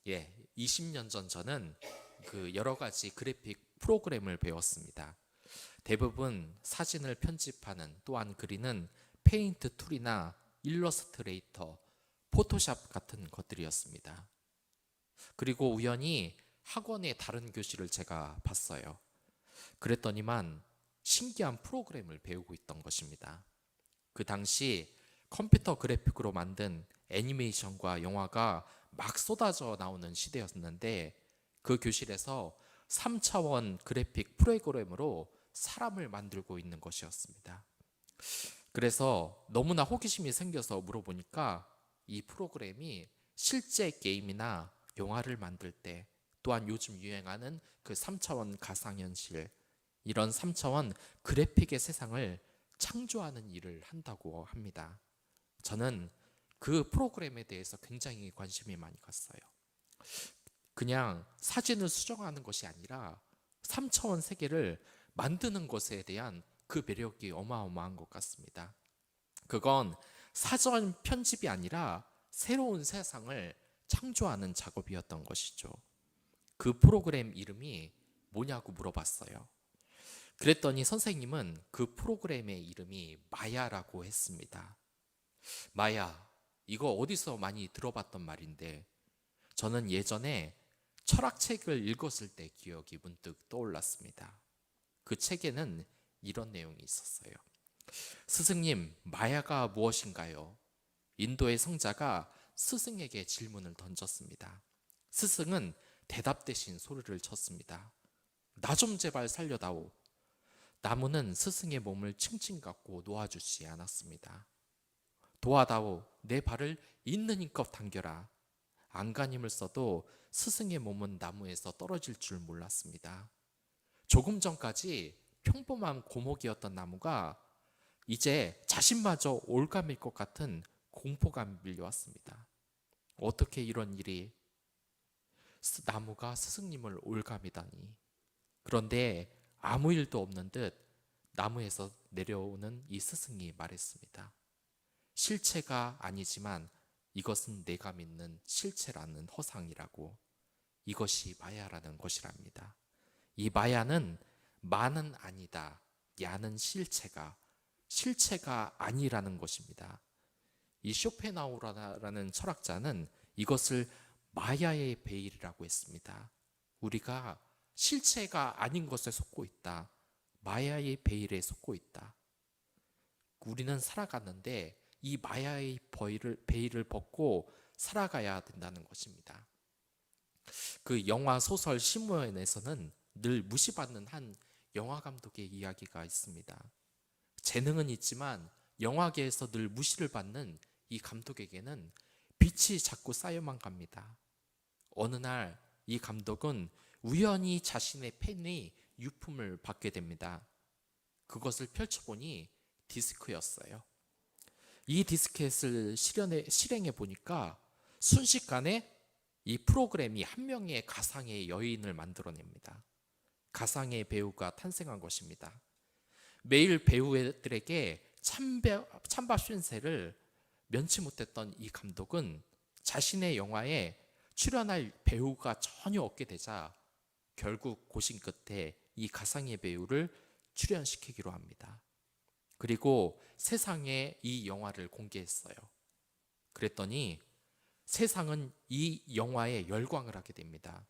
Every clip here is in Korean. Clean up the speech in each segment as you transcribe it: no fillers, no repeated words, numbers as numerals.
20년 전 저는 그 여러 가지 그래픽 프로그램을 배웠습니다. 대부분 사진을 편집하는 또한 그리는 페인트 툴이나 일러스트레이터, 포토샵 같은 것들이었습니다. 그리고 우연히 학원의 다른 교실을 제가 봤어요. 그랬더니만 신기한 프로그램을 배우고 있던 것입니다. 그 당시 컴퓨터 그래픽으로 만든 애니메이션과 영화가 막 쏟아져 나오는 시대였는데 그 교실에서 3차원 그래픽 프로그램으로 사람을 만들고 있는 것이었습니다. 그래서 너무나 호기심이 생겨서 물어보니까 이 프로그램이 실제 게임이나 영화를 만들 때 또한 요즘 유행하는 그 3차원 가상현실 이런 3차원 그래픽의 세상을 창조하는 일을 한다고 합니다. 저는 그 프로그램에 대해서 굉장히 관심이 많이 갔어요. 그냥 사진을 수정하는 것이 아니라 3차원 세계를 만드는 것에 대한 그 매력이 어마어마한 것 같습니다. 그건 사전 편집이 아니라 새로운 세상을 창조하는 작업이었던 것이죠. 그 프로그램 이름이 뭐냐고 물어봤어요. 그랬더니 선생님은 그 프로그램의 이름이 마야라고 했습니다. 마야, 이거 어디서 많이 들어봤던 말인데 저는 예전에 철학책을 읽었을 때 기억이 문득 떠올랐습니다. 그 책에는 이런 내용이 있었어요. 스승님, 마야가 무엇인가요? 인도의 성자가 스승에게 질문을 던졌습니다. 스승은 대답 대신 소리를 쳤습니다. 나 좀 제발 살려다오. 나무는 스승의 몸을 칭칭 갖고 놓아주지 않았습니다. 도와다오, 내 발을 있는 힘껏 당겨라. 안간힘을 써도 스승의 몸은 나무에서 떨어질 줄 몰랐습니다. 조금 전까지 평범한 고목이었던 나무가 이제 자신마저 올감일 것 같은 공포감이 밀려왔습니다. 어떻게 이런 일이? 나무가 스승님을 올감이다니. 그런데 아무 일도 없는 듯 나무에서 내려오는 이 스승이 말했습니다. 실체가 아니지만 이것은 내가 믿는 실체라는 허상이라고. 이것이 마야라는 것이랍니다. 이 마야는 마는 아니다, 야는 실체가 아니라는 것입니다. 이 쇼펜하우어라는 철학자는 이것을 마야의 베일이라고 했습니다. 우리가 실체가 아닌 것에 속고 있다. 마야의 베일에 속고 있다. 우리는 살아가는데 이 마야의 베일을 벗고 살아가야 된다는 것입니다. 그 영화 소설 시모연에서는 늘 무시받는 한 영화 감독의 이야기가 있습니다. 재능은 있지만 영화계에서 늘 무시를 받는 이 감독에게는 빛이 자꾸 쌓여만 갑니다. 어느 날 이 감독은 우연히 자신의 펜이 유품을 받게 됩니다. 그것을 펼쳐보니 디스크였어요. 이 디스켓을 실행해 보니까 순식간에 이 프로그램이 한 명의 가상의 여인을 만들어냅니다. 가상의 배우가 탄생한 것입니다. 매일 배우들에게 찬밥 신세를 면치 못했던 이 감독은 자신의 영화에 출연할 배우가 전혀 없게 되자 결국 고심 끝에 이 가상의 배우를 출연시키기로 합니다. 그리고 세상에 이 영화를 공개했어요. 그랬더니 세상은 이 영화에 열광을 하게 됩니다.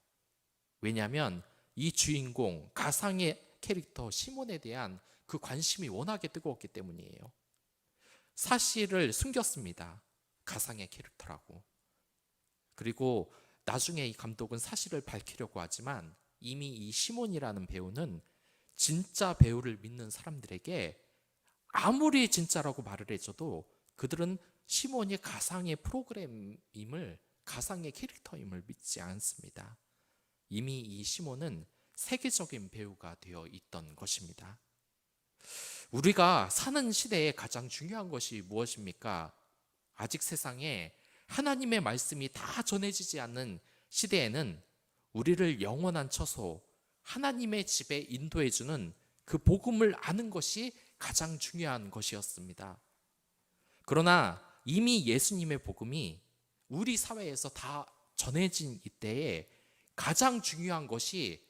왜냐하면 이 주인공 가상의 캐릭터 시몬에 대한 그 관심이 워낙에 뜨거웠기 때문이에요. 사실을 숨겼습니다. 가상의 캐릭터라고. 그리고 나중에 이 감독은 사실을 밝히려고 하지만 이미 이 시몬이라는 배우는 진짜 배우를 믿는 사람들에게 아무리 진짜라고 말을 해줘도 그들은 시몬이 가상의 프로그램임을, 가상의 캐릭터임을 믿지 않습니다. 이미 이 시몬은 세계적인 배우가 되어 있던 것입니다. 우리가 사는 시대에 가장 중요한 것이 무엇입니까? 아직 세상에 하나님의 말씀이 다 전해지지 않는 시대에는 우리를 영원한 처소, 하나님의 집에 인도해주는 그 복음을 아는 것이 가장 중요한 것이었습니다. 그러나 이미 예수님의 복음이 우리 사회에서 다 전해진 이때에 가장 중요한 것이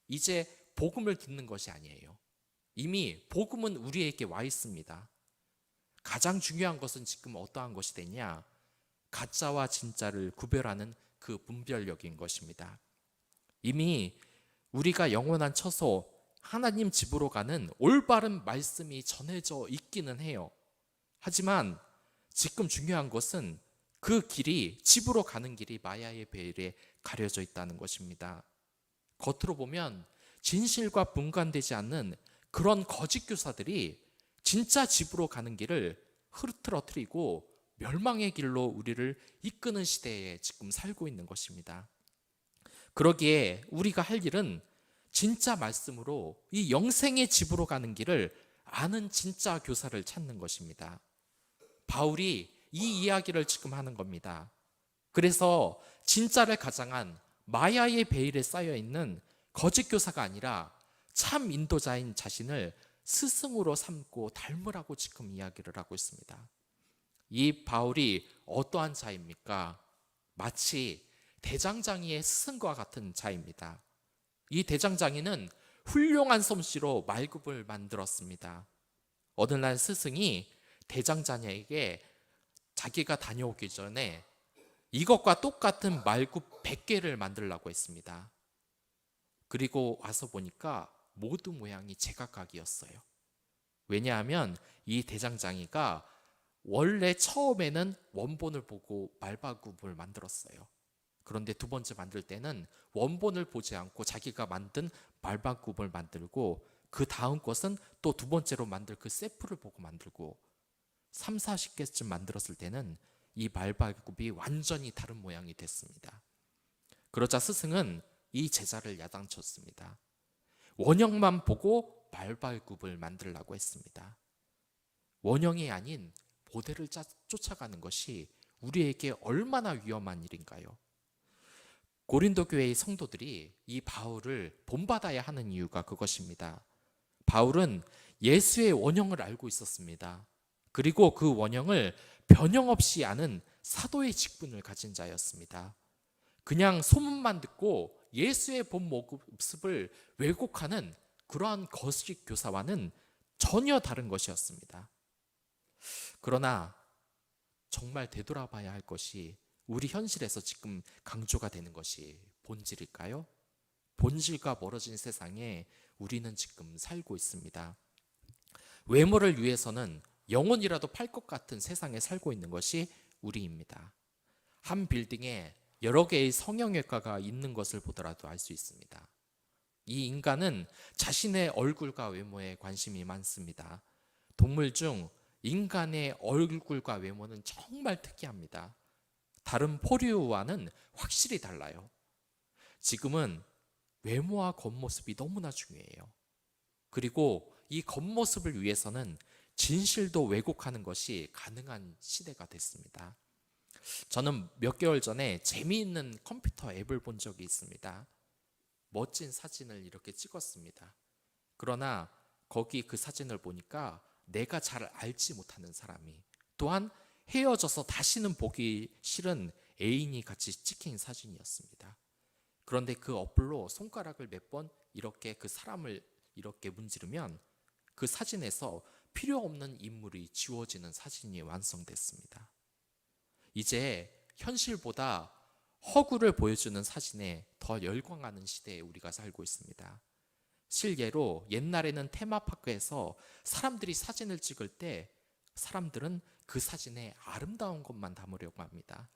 이제 복음을 듣는 것이 아니에요. 이미 복음은 우리에게 와 있습니다. 가장 중요한 것은 지금 어떠한 것이 되냐? 가짜와 진짜를 구별하는 그 분별력인 것입니다. 이미 우리가 영원한 처소 하나님 집으로 가는 올바른 말씀이 전해져 있기는 해요. 하지만 지금 중요한 것은 그 길이, 집으로 가는 길이 마야의 베일에 가려져 있다는 것입니다. 겉으로 보면 진실과 분간되지 않는 그런 거짓 교사들이 진짜 집으로 가는 길을 흐트러뜨리고 멸망의 길로 우리를 이끄는 시대에 지금 살고 있는 것입니다. 그러기에 우리가 할 일은 진짜 말씀으로 이 영생의 집으로 가는 길을 아는 진짜 교사를 찾는 것입니다. 바울이 이 이야기를 지금 하는 겁니다. 그래서 진짜를 가장한 마야의 베일에 쌓여 있는 거짓 교사가 아니라 참 인도자인 자신을 스승으로 삼고 닮으라고 지금 이야기를 하고 있습니다. 이 바울이 어떠한 자입니까? 마치 대장장이의 스승과 같은 자입니다. 이 대장장이는 훌륭한 솜씨로 말굽을 만들었습니다. 어느 날 스승이 대장장이에게 자기가 다녀오기 전에 이것과 똑같은 말굽 100개를 만들라고 했습니다. 그리고 와서 보니까 모두 모양이 제각각이었어요. 왜냐하면 이 대장장이가 원래 처음에는 원본을 보고 말발굽을 만들었어요. 그런데 두 번째 만들 때는 원본을 보지 않고 자기가 만든 말발굽을 만들고 그 다음 것은 또 두 번째로 만들 그 세프를 보고 만들고 3, 40개쯤 만들었을 때는 이 말발굽이 완전히 다른 모양이 됐습니다. 그러자 스승은 이 제자를 야단쳤습니다. 원형만 보고 말발굽을 만들라고 했습니다. 원형이 아닌 모델을 쫓아가는 것이 우리에게 얼마나 위험한 일인가요? 고린도 교회의 성도들이 이 바울을 본받아야 하는 이유가 그것입니다. 바울은 예수의 원형을 알고 있었습니다. 그리고 그 원형을 변형 없이 아는 사도의 직분을 가진 자였습니다. 그냥 소문만 듣고 예수의 본 모습을 왜곡하는 그러한 거짓 교사와는 전혀 다른 것이었습니다. 그러나 정말 되돌아봐야 할 것이 우리 현실에서 지금 강조가 되는 것이 본질일까요? 본질과 멀어진 세상에 우리는 지금 살고 있습니다. 외모를 위해서는 영혼이라도 팔 것 같은 세상에 살고 있는 것이 우리입니다. 한 빌딩에 여러 개의 성형외과가 있는 것을 보더라도 알 수 있습니다. 이 인간은 자신의 얼굴과 외모에 관심이 많습니다. 동물 중 인간의 얼굴과 외모는 정말 특이합니다. 다른 포류와는 확실히 달라요. 지금은 외모와 겉모습이 너무나 중요해요. 그리고 이 겉모습을 위해서는 진실도 왜곡하는 것이 가능한 시대가 됐습니다. 저는 몇 개월 전에 재미있는 컴퓨터 앱을 본 적이 있습니다. 멋진 사진을 이렇게 찍었습니다. 그러나 거기 그 사진을 보니까 내가 잘 알지 못하는 사람이, 또한 헤어져서 다시는 보기 싫은 애인이 같이 찍힌 사진이었습니다. 그런데 그 어플로 손가락을 몇 번 이렇게 그 사람을 이렇게 문지르면 그 사진에서 필요 없는 인물이 지워지는 사진이 완성됐습니다. 이제 현실보다 허구를 보여주는 사진에 더 열광하는 시대에 우리가 살고 있습니다. 실례로 옛날에는 테마파크에서 사람들이 사진을 찍을 때 사람들은 그 사진에 아름다운 것만 담으려고 합니다.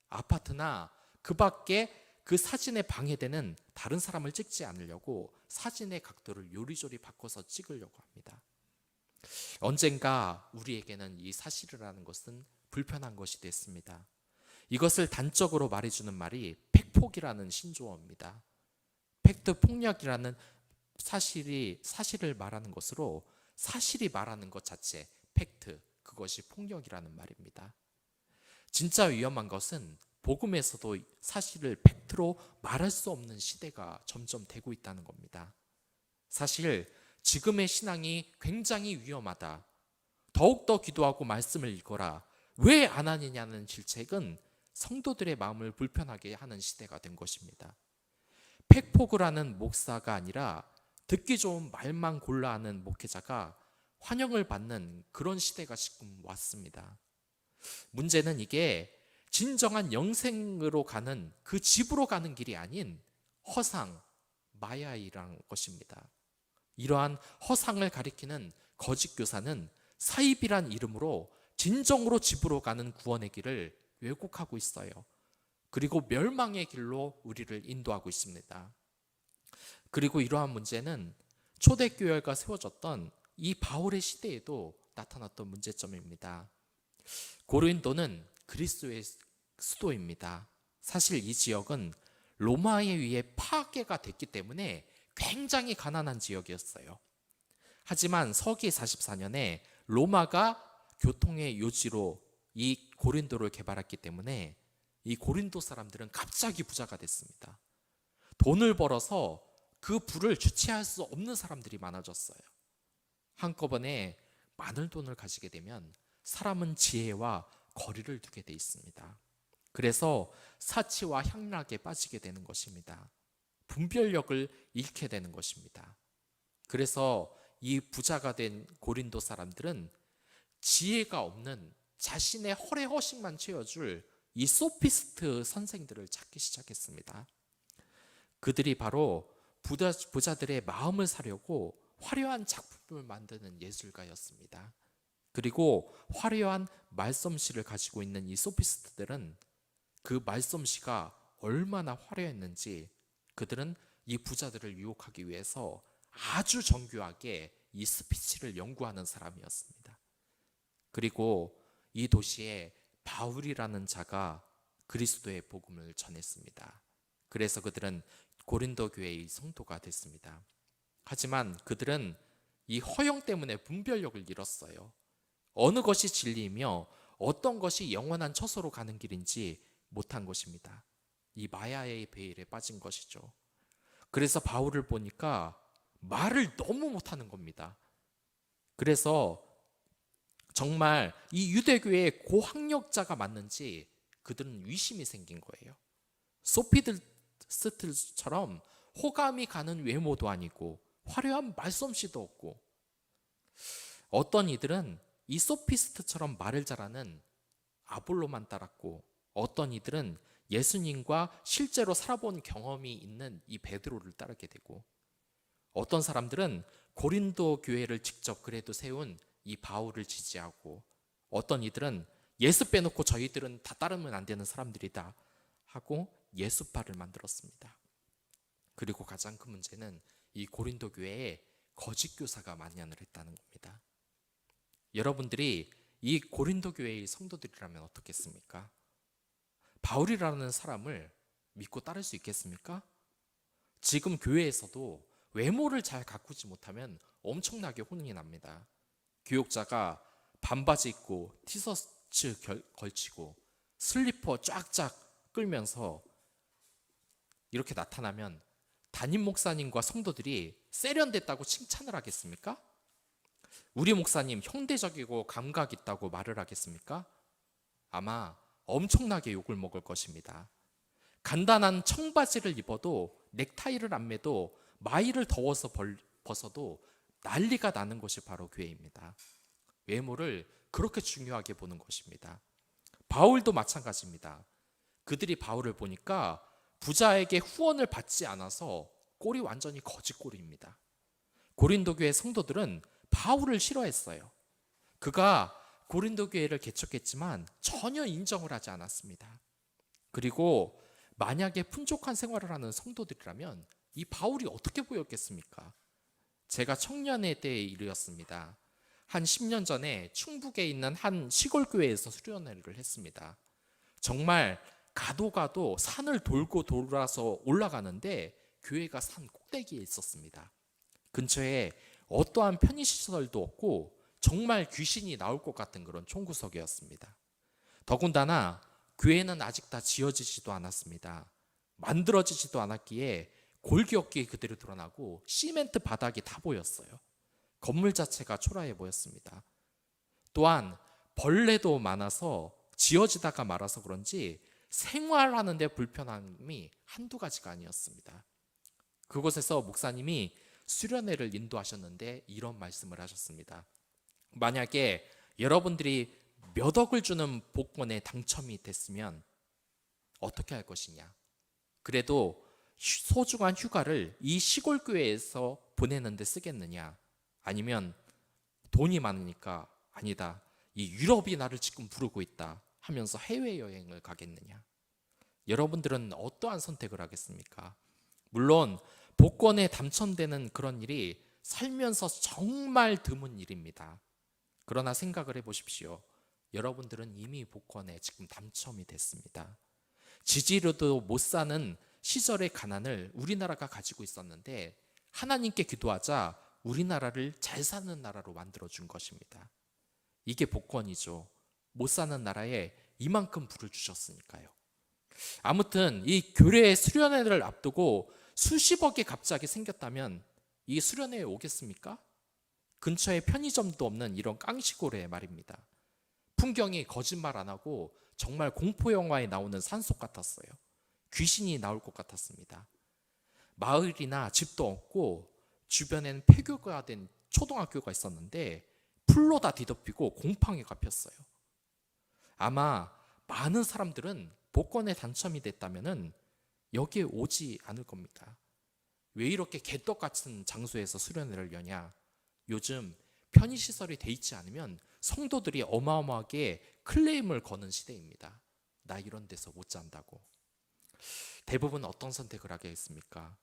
아파트나 그 밖에 그 사진에 방해되는 다른 사람을 찍지 않으려고 사진의 각도를 요리조리 바꿔서 찍으려고 합니다. 언젠가 우리에게는 이 사실이라는 것은 불편한 것이 됐습니다. 이것을 단적으로 말해주는 말이 팩폭이라는 신조어입니다. 팩트 폭력이라는 사실을 말하는 것으로 사실이 말하는 것 자체, 팩트, 그것이 폭력이라는 말입니다. 진짜 위험한 것은 복음에서도 사실을 팩트로 말할 수 없는 시대가 점점 되고 있다는 겁니다. 사실 지금의 신앙이 굉장히 위험하다. 더욱더 기도하고 말씀을 읽어라. 왜 안 하느냐는 질책은 성도들의 마음을 불편하게 하는 시대가 된 것입니다. 팩폭을 하는 목사가 아니라 듣기 좋은 말만 골라 하는 목회자가 환영을 받는 그런 시대가 지금 왔습니다. 문제는 이게 진정한 영생으로 가는 그 집으로 가는 길이 아닌 허상, 마야이라는 것입니다. 이러한 허상을 가리키는 거짓 교사는 사입이란 이름으로 진정으로 집으로 가는 구원의 길을 왜곡하고 있어요. 그리고 멸망의 길로 우리를 인도하고 있습니다. 그리고 이러한 문제는 초대교회가 세워졌던 이 바울의 시대에도 나타났던 문제점입니다. 고린도는 그리스도의 수도입니다. 사실 이 지역은 로마에 의해 파괴가 됐기 때문에 굉장히 가난한 지역이었어요. 하지만 서기 44년에 로마가 교통의 요지로 이 고린도를 개발했기 때문에 이 고린도 사람들은 갑자기 부자가 됐습니다. 돈을 벌어서 그 부를 주체할 수 없는 사람들이 많아졌어요. 한꺼번에 많은 돈을 가지게 되면 사람은 지혜와 거리를 두게 돼 있습니다. 그래서 사치와 향락에 빠지게 되는 것입니다. 분별력을 잃게 되는 것입니다. 그래서 이 부자가 된 고린도 사람들은 지혜가 없는 자신의 허례허식만 채워줄 이 소피스트 선생들을 찾기 시작했습니다. 그들이 바로 부자들의 마음을 사려고 화려한 작품을 만드는 예술가였습니다. 그리고 화려한 말솜씨를 가지고 있는 이 소피스트들은 그 말솜씨가 얼마나 화려했는지 그들은 이 부자들을 유혹하기 위해서 아주 정교하게 이 스피치를 연구하는 사람이었습니다. 그리고 이 도시에 바울이라는 자가 그리스도의 복음을 전했습니다. 그래서 그들은 고린도 교회의 성도가 됐습니다. 하지만 그들은 이 허영 때문에 분별력을 잃었어요. 어느 것이 진리이며 어떤 것이 영원한 처소로 가는 길인지 못한 것입니다. 이 마야의 베일에 빠진 것이죠. 그래서 바울을 보니까 말을 너무 못하는 겁니다. 그래서 정말 이 유대교의 고학력자가 맞는지 그들은 의심이 생긴 거예요. 소피스트처럼 호감이 가는 외모도 아니고 화려한 말솜씨도 없고, 어떤 이들은 이 소피스트처럼 말을 잘하는 아볼로만 따랐고, 어떤 이들은 예수님과 실제로 살아본 경험이 있는 이 베드로를 따르게 되고, 어떤 사람들은 고린도 교회를 직접 그래도 세운 이 바울을 지지하고, 어떤 이들은 예수 빼놓고 저희들은 다 따르면 안 되는 사람들이다 하고 예수파를 만들었습니다. 그리고 가장 큰 문제는 이 고린도 교회에 거짓 교사가 만연을 했다는 겁니다. 여러분들이 이 고린도 교회의 성도들이라면 어떻겠습니까? 바울이라는 사람을 믿고 따를 수 있겠습니까? 지금 교회에서도 외모를 잘 가꾸지 못하면 엄청나게 혼이 납니다. 교육자가 반바지 입고 티셔츠 걸치고 슬리퍼 쫙쫙 끌면서 이렇게 나타나면 담임 목사님과 성도들이 세련됐다고 칭찬을 하겠습니까? 우리 목사님 형대적이고 감각 있다고 말을 하겠습니까? 아마 엄청나게 욕을 먹을 것입니다. 간단한 청바지를 입어도 넥타이를 안 매도 마이를 더워서 벗어도 난리가 나는 것이 바로 교회입니다. 외모를 그렇게 중요하게 보는 것입니다. 바울도 마찬가지입니다. 그들이 바울을 보니까 부자에게 후원을 받지 않아서 꼴이 완전히 거짓 꼴입니다. 고린도 교회 성도들은 바울을 싫어했어요. 그가 고린도 교회를 개척했지만 전혀 인정을 하지 않았습니다. 그리고 만약에 풍족한 생활을 하는 성도들이라면 이 바울이 어떻게 보였겠습니까? 제가 청년회 때의 일이었습니다. 한 10년 전에 충북에 있는 한 시골 교회에서 수련회를 했습니다. 정말 가도 산을 돌고 돌아서 올라가는데 교회가 산 꼭대기에 있었습니다. 근처에 어떠한 편의시설도 없고 정말 귀신이 나올 것 같은 그런 총구석이었습니다. 더군다나 교회는 아직 다 지어지지도 않았습니다. 만들어지지도 않았기에 골기없게 그대로 드러나고 시멘트 바닥이 다 보였어요. 건물 자체가 초라해 보였습니다. 또한 벌레도 많아서 지어지다가 말아서 그런지 생활하는 데 불편함이 한두 가지가 아니었습니다. 그곳에서 목사님이 수련회를 인도하셨는데 이런 말씀을 하셨습니다. 만약에 여러분들이 몇 억을 주는 복권에 당첨이 됐으면 어떻게 할 것이냐? 그래도 소중한 휴가를 이 시골 교회에서 보내는 데 쓰겠느냐? 아니면 돈이 많으니까 아니다, 이 유럽이 나를 지금 부르고 있다 하면서 해외여행을 가겠느냐? 여러분들은 어떠한 선택을 하겠습니까? 물론 복권에 당첨되는 그런 일이 살면서 정말 드문 일입니다. 그러나 생각을 해보십시오. 여러분들은 이미 복권에 지금 당첨이 됐습니다. 지지로도 못 사는 시절의 가난을 우리나라가 가지고 있었는데 하나님께 기도하자 우리나라를 잘 사는 나라로 만들어준 것입니다. 이게 복권이죠. 못 사는 나라에 이만큼 부를 주셨으니까요. 아무튼 이 교회의 수련회를 앞두고 수십억이 갑자기 생겼다면 이 수련회에 오겠습니까? 근처에 편의점도 없는 이런 깡시골에 말입니다. 풍경이 거짓말 안 하고 정말 공포영화에 나오는 산속 같았어요. 귀신이 나올 것 같았습니다. 마을이나 집도 없고 주변에는 폐교가 된 초등학교가 있었는데 풀로 다 뒤덮이고 공팡이 갚였어요. 아마 많은 사람들은 복권에 당첨이 됐다면 여기에 오지 않을 겁니다. 왜 이렇게 개떡 같은 장소에서 수련회를 여냐? 요즘 편의시설이 돼 있지 않으면 성도들이 어마어마하게 클레임을 거는 시대입니다. 나 이런 데서 못 잔다고. 대부분 어떤 선택을 하겠습니까?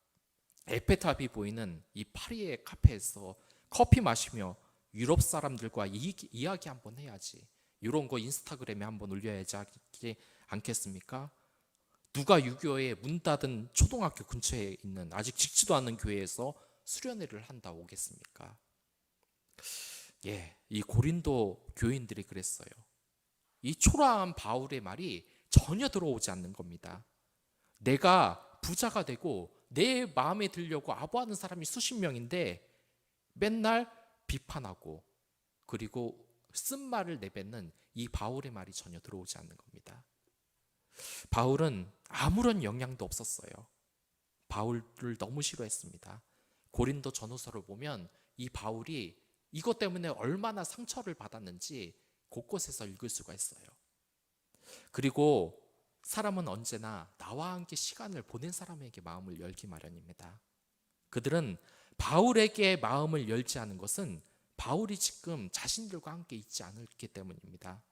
에펠탑이 보이는 이 파리의 카페에서 커피 마시며 유럽 사람들과 이야기 한번 해야지, 이런 거 인스타그램에 한번 올려야지 하지 않겠습니까? 누가 유교에 문 닫은 초등학교 근처에 있는 아직 짓지도 않은 교회에서 수련회를 한다 오겠습니까? 이 고린도 교인들이 그랬어요. 이 초라한 바울의 말이 전혀 들어오지 않는 겁니다. 내가 부자가 되고 내 마음에 들려고 아부하는 사람이 수십 명인데 맨날 비판하고 그리고 쓴말을 내뱉는 이 바울의 말이 전혀 들어오지 않는 겁니다. 바울은 아무런 영향도 없었어요. 바울을 너무 싫어했습니다. 고린도 전후서를 보면 이 바울이 이것 때문에 얼마나 상처를 받았는지 곳곳에서 읽을 수가 있어요. 그리고 사람은 언제나 나와 함께 시간을 보낸 사람에게 마음을 열기 마련입니다. 그들은 바울에게 마음을 열지 않은 것은 바울이 지금 자신들과 함께 있지 않기 때문입니다.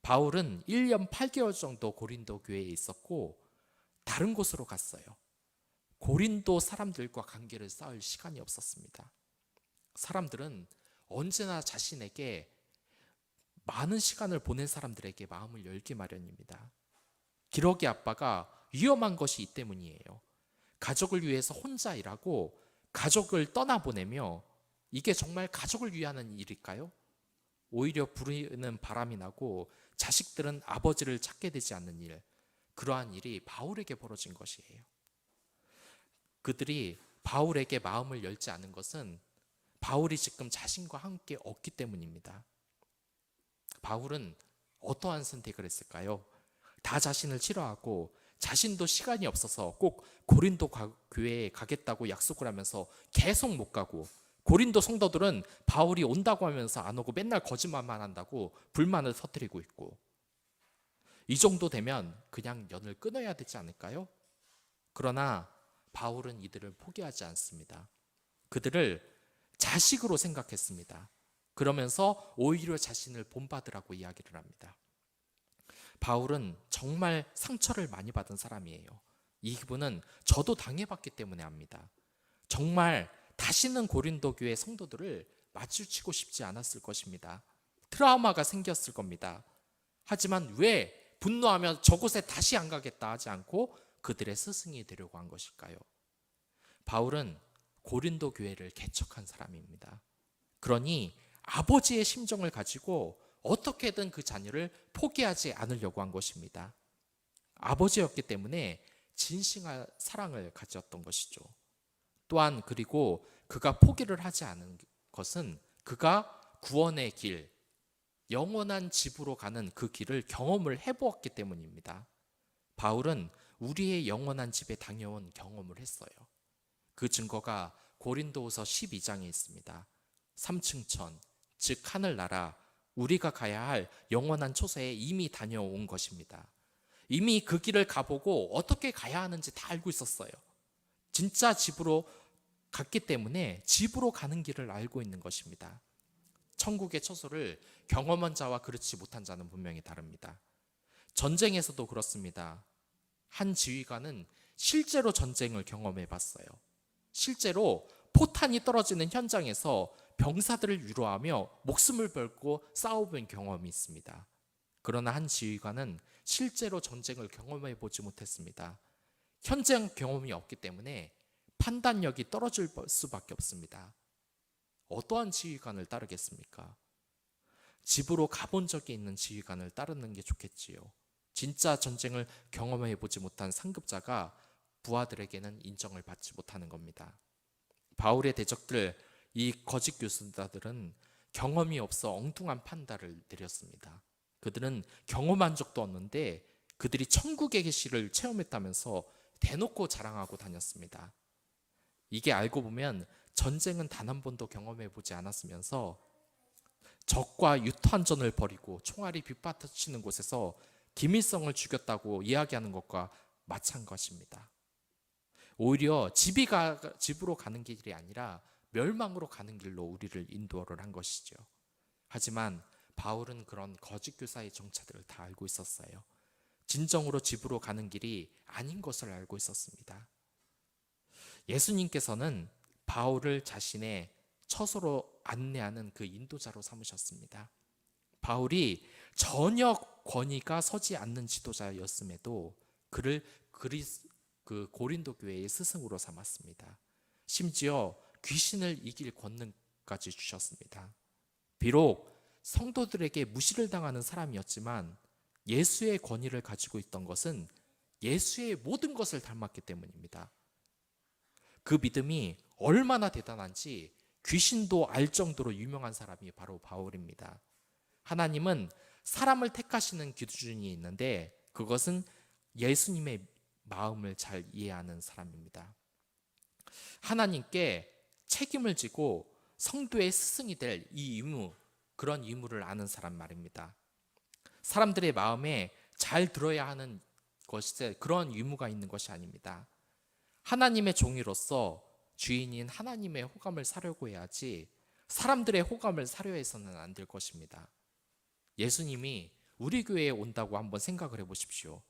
바울은 1년 8개월 정도 고린도 교회에 있었고 다른 곳으로 갔어요. 고린도 사람들과 관계를 쌓을 시간이 없었습니다. 사람들은 언제나 자신에게 많은 시간을 보낸 사람들에게 마음을 열기 마련입니다. 기러기 아빠가 위험한 것이 이 때문이에요. 가족을 위해서 혼자 일하고 가족을 떠나보내며 이게 정말 가족을 위하는 일일까요? 오히려 부르는 바람이 나고 자식들은 아버지를 찾게 되지 않는 일, 그러한 일이 바울에게 벌어진 것이에요. 그들이 바울에게 마음을 열지 않은 것은 바울이 지금 자신과 함께 없기 때문입니다. 바울은 어떠한 선택을 했을까요? 다 자신을 싫어하고 자신도 시간이 없어서 꼭 고린도 교회에 가겠다고 약속을 하면서 계속 못 가고, 고린도 성도들은 바울이 온다고 하면서 안 오고 맨날 거짓말만 한다고 불만을 터뜨리고 있고, 이 정도 되면 그냥 연을 끊어야 되지 않을까요? 그러나 바울은 이들을 포기하지 않습니다. 그들을 자식으로 생각했습니다. 그러면서 오히려 자신을 본받으라고 이야기를 합니다. 바울은 정말 상처를 많이 받은 사람이에요. 이 기분은 저도 당해봤기 때문에 압니다. 정말 다시는 고린도 교회 성도들을 마주치고 싶지 않았을 것입니다. 트라우마가 생겼을 겁니다. 하지만 왜 분노하며 저곳에 다시 안 가겠다 하지 않고 그들의 스승이 되려고 한 것일까요? 바울은 고린도 교회를 개척한 사람입니다. 그러니 아버지의 심정을 가지고 어떻게든 그 자녀를 포기하지 않으려고 한 것입니다. 아버지였기 때문에 진심한 사랑을 가졌던 것이죠. 또한 그리고 그가 포기를 하지 않은 것은 그가 구원의 길, 영원한 집으로 가는 그 길을 경험을 해보았기 때문입니다. 바울은 우리의 영원한 집에 다녀온 경험을 했어요. 그 증거가 고린도후서 12장에 있습니다. 3층천, 즉 하늘나라, 우리가 가야 할 영원한 초소에 이미 다녀온 것입니다. 이미 그 길을 가보고 어떻게 가야 하는지 다 알고 있었어요. 진짜 집으로 갔기 때문에 집으로 가는 길을 알고 있는 것입니다. 천국의 처소를 경험한 자와 그렇지 못한 자는 분명히 다릅니다. 전쟁에서도 그렇습니다. 한 지휘관은 실제로 전쟁을 경험해 봤어요. 실제로 포탄이 떨어지는 현장에서 병사들을 위로하며 목숨을 걸고 싸워본 경험이 있습니다. 그러나 한 지휘관은 실제로 전쟁을 경험해 보지 못했습니다. 현장 경험이 없기 때문에 판단력이 떨어질 수밖에 없습니다. 어떠한 지휘관을 따르겠습니까? 집으로 가본 적이 있는 지휘관을 따르는 게 좋겠지요. 진짜 전쟁을 경험해 보지 못한 상급자가 부하들에게는 인정을 받지 못하는 겁니다. 바울의 대적들, 이 거짓 교수자들은 경험이 없어 엉뚱한 판단을 내렸습니다. 그들은 경험한 적도 없는데 그들이 천국의 계시를 체험했다면서 대놓고 자랑하고 다녔습니다. 이게 알고 보면 전쟁은 단 한 번도 경험해 보지 않았으면서 적과 유탄전을 벌이고 총알이 빗받치는 곳에서 김일성을 죽였다고 이야기하는 것과 마찬가지입니다. 오히려 집으로 가는 길이 아니라 멸망으로 가는 길로 우리를 인도를 한 것이죠. 하지만 바울은 그런 거짓 교사의 정체들을 다 알고 있었어요. 진정으로 집으로 가는 길이 아닌 것을 알고 있었습니다. 예수님께서는 바울을 자신의 처소로 안내하는 그 인도자로 삼으셨습니다. 바울이 전혀 권위가 서지 않는 지도자였음에도 그를 그 고린도 교회의 스승으로 삼았습니다. 심지어 귀신을 이길 권능까지 주셨습니다. 비록 성도들에게 무시를 당하는 사람이었지만 예수의 권위를 가지고 있던 것은 예수의 모든 것을 닮았기 때문입니다. 그 믿음이 얼마나 대단한지 귀신도 알 정도로 유명한 사람이 바로 바울입니다. 하나님은 사람을 택하시는 기준이 있는데 그것은 예수님의 마음을 잘 이해하는 사람입니다. 하나님께 책임을 지고 성도의 스승이 될 이 의무, 그런 의무를 아는 사람 말입니다. 사람들의 마음에 잘 들어야 하는 것이 그런 의무가 있는 것이 아닙니다. 하나님의 종이로서 주인인 하나님의 호감을 사려고 해야지 사람들의 호감을 사려 해서는 안 될 것입니다. 예수님이 우리 교회에 온다고 한번 생각을 해보십시오.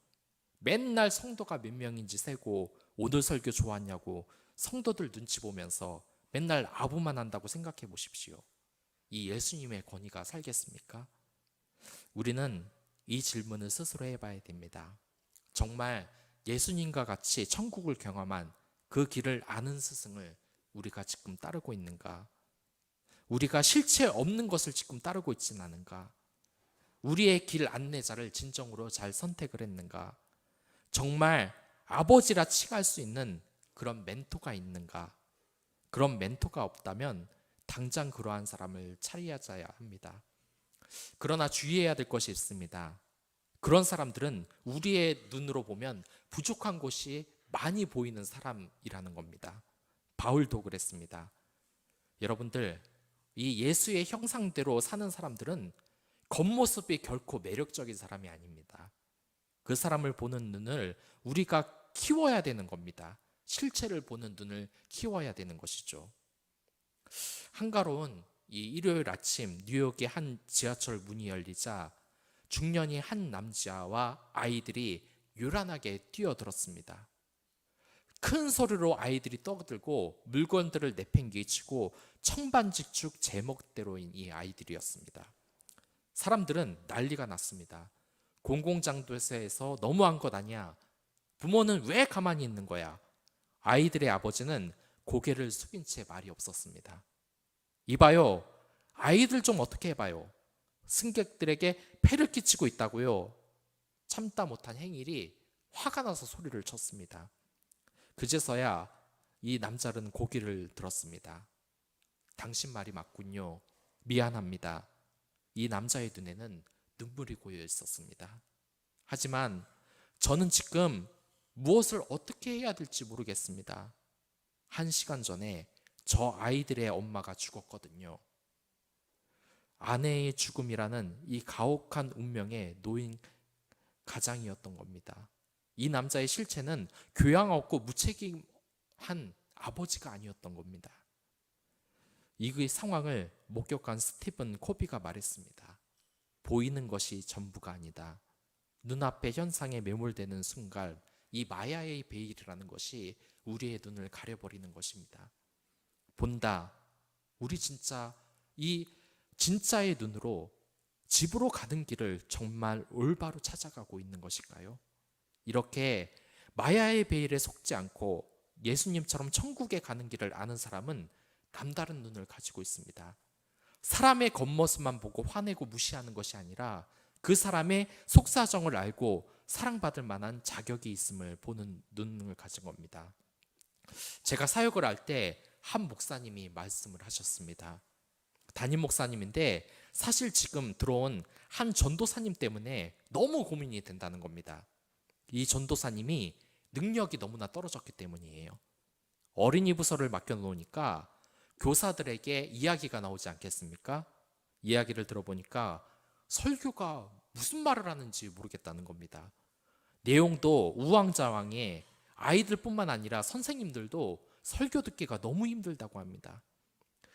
맨날 성도가 몇 명인지 세고 오늘 설교 좋았냐고 성도들 눈치 보면서 맨날 아부만 한다고 생각해 보십시오. 이 예수님의 권위가 살겠습니까? 우리는 이 질문을 스스로 해봐야 됩니다. 정말 예수님과 같이 천국을 경험한 그 길을 아는 스승을 우리가 지금 따르고 있는가? 우리가 실체 없는 것을 지금 따르고 있지는 않은가? 우리의 길 안내자를 진정으로 잘 선택을 했는가? 정말 아버지라 칭할 수 있는 그런 멘토가 있는가? 그런 멘토가 없다면 당장 그러한 사람을 차리하자야 합니다. 그러나 주의해야 될 것이 있습니다. 그런 사람들은 우리의 눈으로 보면 부족한 곳이 많이 보이는 사람이라는 겁니다. 바울도 그랬습니다. 여러분들, 이 예수의 형상대로 사는 사람들은 겉모습이 결코 매력적인 사람이 아닙니다. 그 사람을 보는 눈을 우리가 키워야 되는 겁니다. 실체를 보는 눈을 키워야 되는 것이죠. 한가로운 이 일요일 아침 뉴욕의 한 지하철 문이 열리자 중년이 한 남자와 아이들이 요란하게 뛰어들었습니다. 큰 소리로 아이들이 떠들고 물건들을 내팽개치고 천반직축 제목대로인 이 아이들이었습니다. 사람들은 난리가 났습니다. 공공장소에서 너무한 것 아니야? 부모는 왜 가만히 있는 거야? 아이들의 아버지는 고개를 숙인 채 말이 없었습니다. 이봐요, 아이들 좀 어떻게 해봐요? 승객들에게 폐를 끼치고 있다고요. 참다 못한 행일이 화가 나서 소리를 쳤습니다. 그제서야 이 남자는 고개를 들었습니다. 당신 말이 맞군요. 미안합니다. 이 남자의 눈에는 눈물이 고여 있었습니다. 하지만 저는 지금 무엇을 어떻게 해야 될지 모르겠습니다. 1시간 전에 저 아이들의 엄마가 죽었거든요. 아내의 죽음이라는 이 가혹한 운명에 놓인 가장이었던 겁니다. 이 남자의 실체는 교양 없고 무책임한 아버지가 아니었던 겁니다. 이 상황을 목격한 스티븐 코비가 말했습니다. 보이는 것이 전부가 아니다. 눈앞의 현상에 매몰되는 순간 이 마야의 베일이라는 것이 우리의 눈을 가려버리는 것입니다. 본다. 우리 진짜 이 진짜의 눈으로 집으로 가는 길을 정말 올바로 찾아가고 있는 것일까요? 이렇게 마야의 베일에 속지 않고 예수님처럼 천국에 가는 길을 아는 사람은 남다른 눈을 가지고 있습니다. 사람의 겉모습만 보고 화내고 무시하는 것이 아니라 그 사람의 속사정을 알고 사랑받을 만한 자격이 있음을 보는 눈을 가진 겁니다. 제가 사역을 할 때 한 목사님이 말씀을 하셨습니다. 담임 목사님인데 사실 지금 들어온 한 전도사님 때문에 너무 고민이 된다는 겁니다. 이 전도사님이 능력이 너무나 떨어졌기 때문이에요. 어린이 부서를 맡겨놓으니까 교사들에게 이야기가 나오지 않겠습니까? 이야기를 들어보니까 설교가 무슨 말을 하는지 모르겠다는 겁니다. 내용도 우왕좌왕에 아이들뿐만 아니라 선생님들도 설교 듣기가 너무 힘들다고 합니다.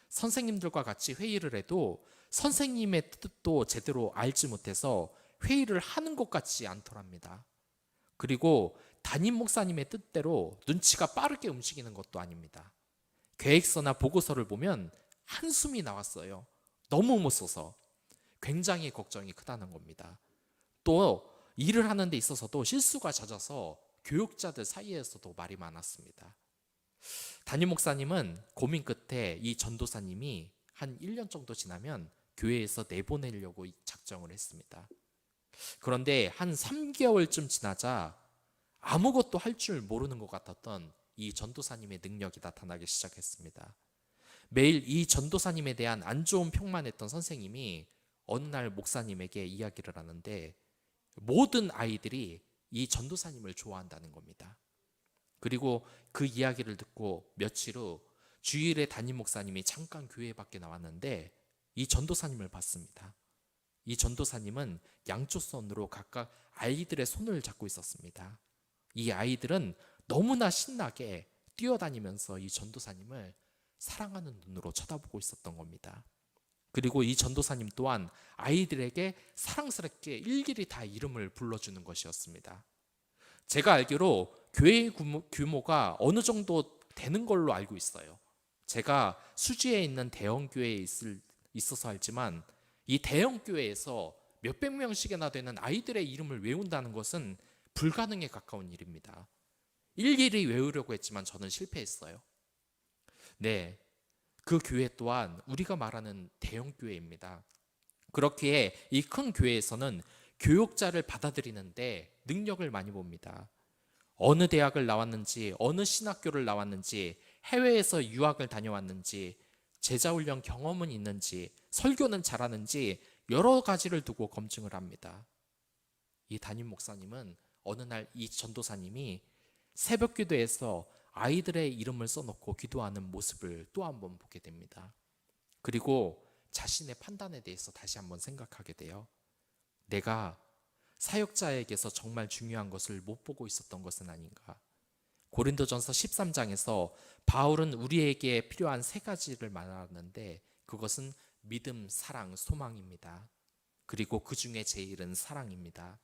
선생님들과 같이 회의를 해도 선생님의 뜻도 제대로 알지 못해서 회의를 하는 것 같지 않더랍니다. 그리고 담임 목사님의 뜻대로 눈치가 빠르게 움직이는 것도 아닙니다. 계획서나 보고서를 보면 한숨이 나왔어요. 너무 못 써서. 굉장히 걱정이 크다는 겁니다. 또 일을 하는 데 있어서도 실수가 잦아서 교육자들 사이에서도 말이 많았습니다. 담임 목사님은 고민 끝에 이 전도사님이 한 1년 정도 지나면 교회에서 내보내려고 작정을 했습니다. 그런데 한 3개월쯤 지나자 아무것도 할 줄 모르는 것 같았던 이 전도사님의 능력이 나타나기 시작했습니다. 매일 이 전도사님에 대한 안 좋은 평만 했던 선생님이 어느 날 목사님에게 이야기를 하는데 모든 아이들이 이 전도사님을 좋아한다는 겁니다. 그리고 그 이야기를 듣고 며칠 후 주일에 담임 목사님이 잠깐 교회 밖에 나왔는데 이 전도사님을 봤습니다. 이 전도사님은 양쪽 손으로 각각 아이들의 손을 잡고 있었습니다. 이 아이들은 너무나 신나게 뛰어다니면서 이 전도사님을 사랑하는 눈으로 쳐다보고 있었던 겁니다. 그리고 이 전도사님 또한 아이들에게 사랑스럽게 일일이 다 이름을 불러주는 것이었습니다. 제가 알기로 교회의 규모가 어느 정도 되는 걸로 알고 있어요. 제가 수지에 있는 대형교회에 있어서 알지만 이 대형교회에서 몇백 명씩이나 되는 아이들의 이름을 외운다는 것은 불가능에 가까운 일입니다. 일일이 외우려고 했지만 저는 실패했어요. 네, 그 교회 또한 우리가 말하는 대형교회입니다. 그렇기에 이 큰 교회에서는 교육자를 받아들이는데 능력을 많이 봅니다. 어느 대학을 나왔는지, 어느 신학교를 나왔는지, 해외에서 유학을 다녀왔는지, 제자훈련 경험은 있는지, 설교는 잘하는지 여러 가지를 두고 검증을 합니다. 이 담임 목사님은 어느 날 이 전도사님이 새벽 기도에서 아이들의 이름을 써놓고 기도하는 모습을 또 한 번 보게 됩니다. 그리고 자신의 판단에 대해서 다시 한번 생각하게 돼요. 내가 사역자에게서 정말 중요한 것을 못 보고 있었던 것은 아닌가. 고린도전서 13장에서 바울은 우리에게 필요한 3가지를 말하는데 그것은 믿음, 사랑, 소망입니다. 그리고 그 중에 제일은 사랑입니다.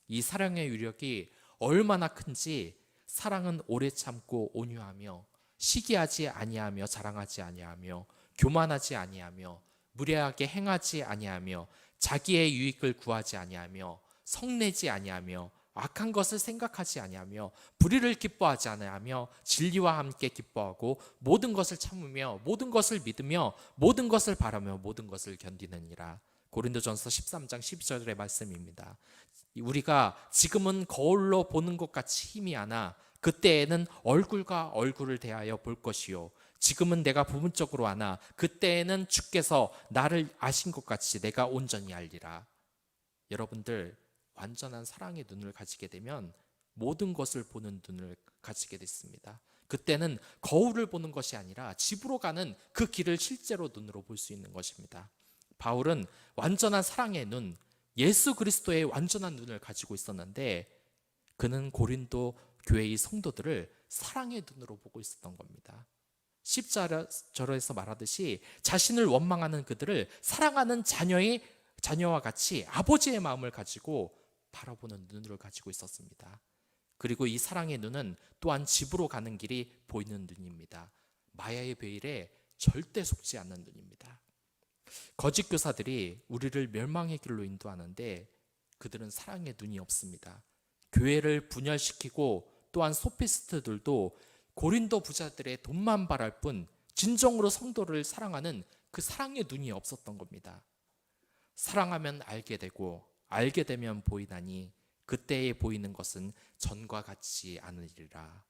이 사랑의 위력이 얼마나 큰지 사랑은 오래 참고 온유하며 시기하지 아니하며 자랑하지 아니하며 교만하지 아니하며 무례하게 행하지 아니하며 자기의 유익을 구하지 아니하며 성내지 아니하며 악한 것을 생각하지 아니하며 불의를 기뻐하지 아니하며 진리와 함께 기뻐하고 모든 것을 참으며 모든 것을 믿으며 모든 것을 바라며 모든 것을 견디느니라. 고린도전서 13장 12절의 말씀입니다. 우리가 지금은 거울로 보는 것 같이 힘이 하나 그때에는 얼굴과 얼굴을 대하여 볼 것이요 지금은 내가 부분적으로 하나 그때에는 주께서 나를 아신 것 같이 내가 온전히 알리라. 여러분들 완전한 사랑의 눈을 가지게 되면 모든 것을 보는 눈을 가지게 됐습니다. 그때는 거울을 보는 것이 아니라 집으로 가는 그 길을 실제로 눈으로 볼 수 있는 것입니다. 바울은 완전한 사랑의 눈, 예수 그리스도의 완전한 눈을 가지고 있었는데 그는 고린도 교회의 성도들을 사랑의 눈으로 보고 있었던 겁니다. 10절에서 말하듯이 자신을 원망하는 그들을 사랑하는 자녀와 같이 아버지의 마음을 가지고 바라보는 눈을 가지고 있었습니다. 그리고 이 사랑의 눈은 또한 집으로 가는 길이 보이는 눈입니다. 마야의 베일에 절대 속지 않는 눈입니다. 거짓 교사들이 우리를 멸망의 길로 인도하는데 그들은 사랑의 눈이 없습니다. 교회를 분열시키고 또한 소피스트들도 고린도 부자들의 돈만 바랄 뿐 진정으로 성도를 사랑하는 그 사랑의 눈이 없었던 겁니다. 사랑하면 알게 되고 알게 되면 보이나니 그때에 보이는 것은 전과 같지 않으리라.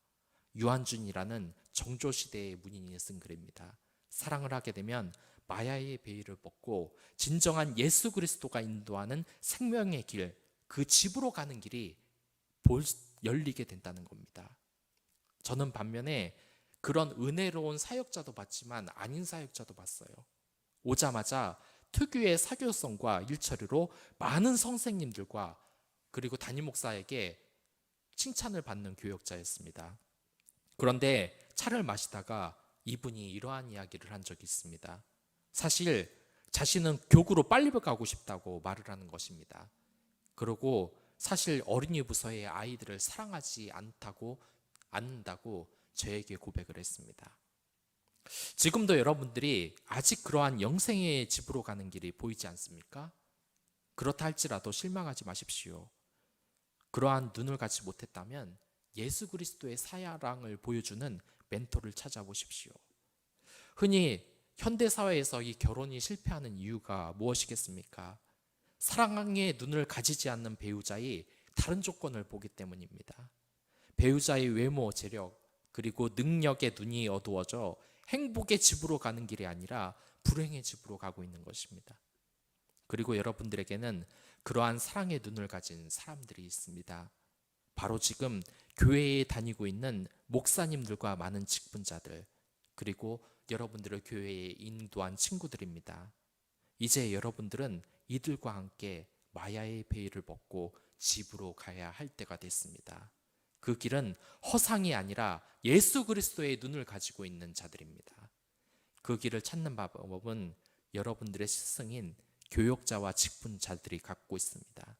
유한준이라는 정조시대의 문인이 쓴 글입니다. 사랑을 하게 되면 마야의 베일을 벗고 진정한 예수 그리스도가 인도하는 생명의 길, 그 집으로 가는 길이 열리게 된다는 겁니다. 저는 반면에 그런 은혜로운 사역자도 봤지만 아닌 사역자도 봤어요. 오자마자 특유의 사교성과 일처리로 많은 선생님들과 그리고 담임 목사에게 칭찬을 받는 교역자였습니다. 그런데 차를 마시다가 이분이 이러한 이야기를 한 적이 있습니다. 사실 자신은 교구로 빨리 가고 싶다고 말을 하는 것입니다. 그리고 사실 어린이 부서의 아이들을 사랑하지 않는다고 저에게 고백을 했습니다. 지금도 여러분들이 아직 그러한 영생의 집으로 가는 길이 보이지 않습니까? 그렇다 할지라도 실망하지 마십시오. 그러한 눈을 갖지 못했다면 예수 그리스도의 사랑을 보여주는 멘토를 찾아보십시오. 흔히 현대사회에서 이 결혼이 실패하는 이유가 무엇이겠습니까? 사랑의 눈을 가지지 않는 배우자의 다른 조건을 보기 때문입니다. 배우자의 외모, 재력, 그리고 능력의 눈이 어두워져 행복의 집으로 가는 길이 아니라 불행의 집으로 가고 있는 것입니다. 그리고 여러분들에게는 그러한 사랑의 눈을 가진 사람들이 있습니다. 바로 지금 교회에 다니고 있는 목사님들과 많은 직분자들, 그리고 여러분들을 교회에 인도한 친구들입니다. 이제 여러분들은 이들과 함께 마야의 베일을 벗고 집으로 가야 할 때가 됐습니다. 그 길은 허상이 아니라 예수 그리스도의 눈을 가지고 있는 자들입니다. 그 길을 찾는 방법은 여러분들의 스승인 교역자와 직분자들이 갖고 있습니다.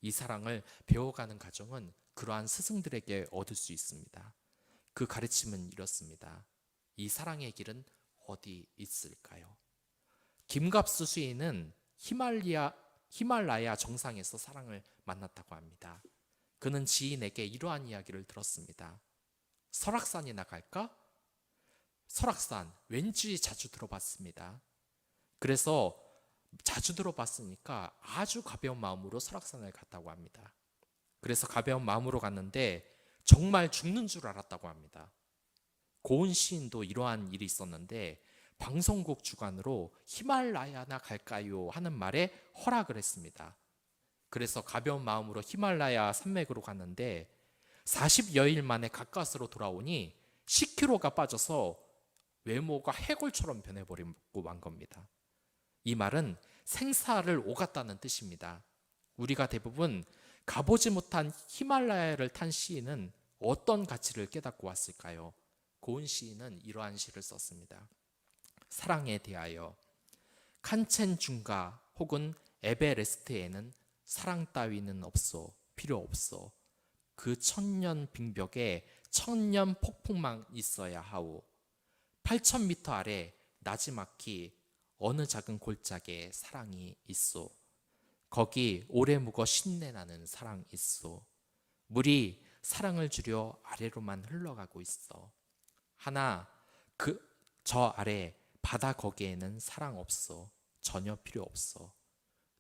이 사랑을 배워가는 과정은 그러한 스승들에게 얻을 수 있습니다. 그 가르침은 이렇습니다. 이 사랑의 길은 어디 있을까요? 김갑수 시인은 히말라야 정상에서 사랑을 만났다고 합니다. 그는 지인에게 이러한 이야기를 들었습니다. 설악산이나 갈까? 설악산 왠지 자주 들어봤습니다. 그래서 자주 들어봤으니까 아주 가벼운 마음으로 설악산을 갔다고 합니다. 그래서 가벼운 마음으로 갔는데 정말 죽는 줄 알았다고 합니다. 고은 시인도 이러한 일이 있었는데 방송국 주관으로 히말라야나 갈까요? 하는 말에 허락을 했습니다. 그래서 가벼운 마음으로 히말라야 산맥으로 갔는데 40여일 만에 가까스로 돌아오니 10kg가 빠져서 외모가 해골처럼 변해버리고 만 겁니다. 이 말은 생사를 오갔다는 뜻입니다. 우리가 대부분 가보지 못한 히말라야를 탄 시인은 어떤 가치를 깨닫고 왔을까요? 고은 시인은 이러한 시를 썼습니다. 사랑에 대하여 칸첸중가 혹은 에베레스트에는 사랑 따위는 없어, 필요 없어. 그 천년 빙벽에 천년 폭풍만 있어야 하오. 8,000m 아래 나지막히 어느 작은 골짜기에 사랑이 있어. 거기 오래 묵어 신내나는 사랑 있어. 물이 사랑을 주려 아래로만 흘러가고 있어. 하나 저 아래 바다 거기에는 사랑 없어. 전혀 필요 없어.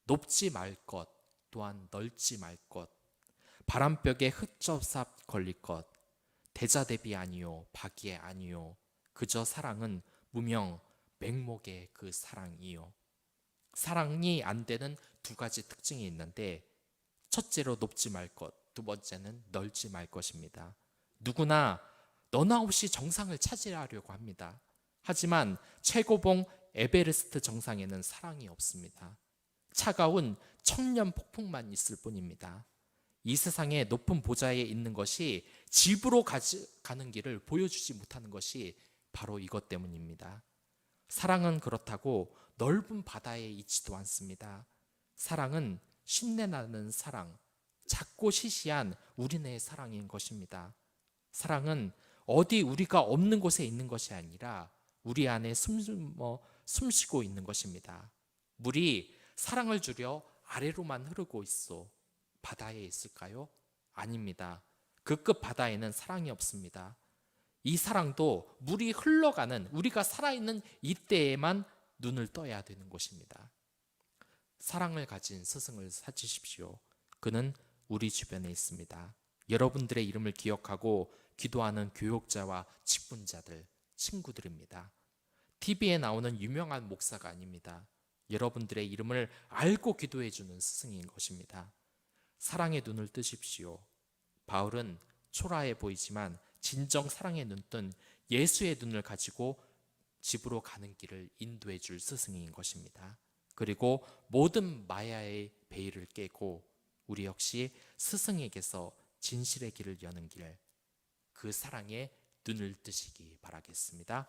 높지 말 것, 또한 넓지 말 것. 바람벽에 흙접삽 걸릴 것. 대자대비 아니요, 박이 아니요. 그저 사랑은 무명 맹목의 그 사랑이요. 사랑이 안 되는 두 가지 특징이 있는데 첫째로 높지 말 것, 두 번째는 널지 말 것입니다. 누구나 너나 없이 정상을 차지하려고 합니다. 하지만 최고봉 에베레스트 정상에는 사랑이 없습니다. 차가운 천년 폭풍만 있을 뿐입니다. 이 세상의 높은 보좌에 있는 것이 집으로 가는 길을 보여주지 못하는 것이 바로 이것 때문입니다. 사랑은 그렇다고 넓은 바다에 있지도 않습니다. 사랑은 신내나는 사랑, 작고 시시한 우리네의 사랑인 것입니다. 사랑은 어디 우리가 없는 곳에 있는 것이 아니라 우리 안에 숨쉬고 있는 것입니다. 물이 사랑을 주려 아래로만 흐르고 있어 바다에 있을까요? 아닙니다. 그 끝 바다에는 사랑이 없습니다. 이 사랑도 물이 흘러가는 우리가 살아있는 이때에만 눈을 떠야 되는 것입니다. 사랑을 가진 스승을 찾으십시오. 그는 우리 주변에 있습니다. 여러분들의 이름을 기억하고 기도하는 교역자와 직분자들, 친구들입니다. TV에 나오는 유명한 목사가 아닙니다. 여러분들의 이름을 알고 기도해 주는 스승인 것입니다. 사랑의 눈을 뜨십시오. 바울은 초라해 보이지만 진정 사랑의 눈뜬 예수의 눈을 가지고 집으로 가는 길을 인도해 줄 스승인 것입니다. 그리고 모든 마야의 베일을 깨고 우리 역시 스승에게서 진실의 길을 여는 길, 그 사랑에 눈을 뜨시기 바라겠습니다.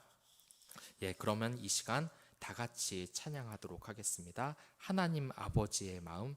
그러면 이 시간 다 같이 찬양하도록 하겠습니다. 하나님 아버지의 마음